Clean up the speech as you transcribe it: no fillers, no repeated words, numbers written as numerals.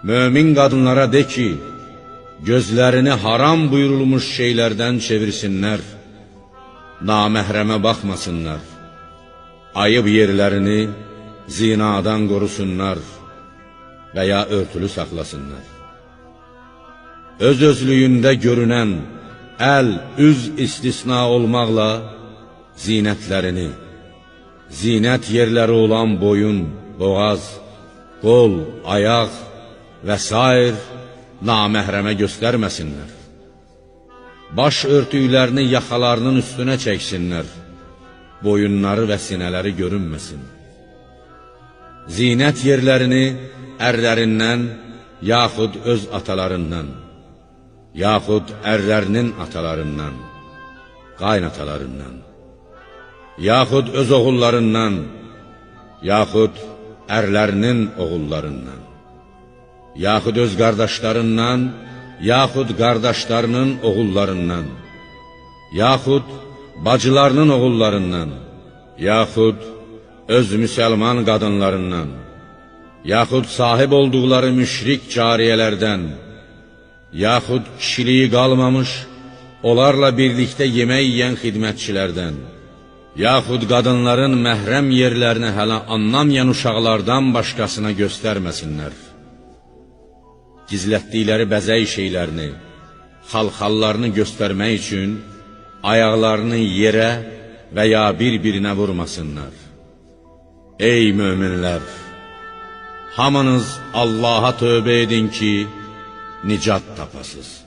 Mömin qadınlara de ki, gözlərini haram buyurulmuş şeylərdən çevirsinlər, naməhrəmə baxmasınlar, ayıb yerlərini zinadan qorusunlar və ya örtülü saxlasınlar. Öz-özlüyündə görünən əl, üz istisna olmaqla zinətlərini, zinət yerləri olan boyun, boğaz, qol, ayaq və s. naməhrəmə göstərməsinlər. Baş örtüklərini yaxalarının üstünə çəksinlər, boyunları və sinələri görünməsin. Zinət yerlərini ərlərindən, yaxud öz atalarından, yaxud ərlərinin atalarından, qaynatalarından, yaxud öz oğullarından, yaxud ərlərinin oğullarından, yaxud öz qardaşlarından, yaxud qardaşlarının oğullarından, yaxud bacılarının oğullarından, yaxud öz müsəlman qadınlarından, yaxud sahib olduqları müşrik cariyələrdən, yaxud kişiliyi qalmamış, onlarla birlikdə yemək yiyən xidmətçilərdən, yaxud qadınların məhrəm yerlərini hələ anlamayan uşaqlardan başqasına göstərməsinlər. Gizlətdikləri bəzək şeylərini, xalxallarını göstərmək üçün ayaqlarını yerə və ya bir-birinə vurmasınlar. Ey möminlər! Hamınız Allaha tövbə edin ki, nicat tapasız.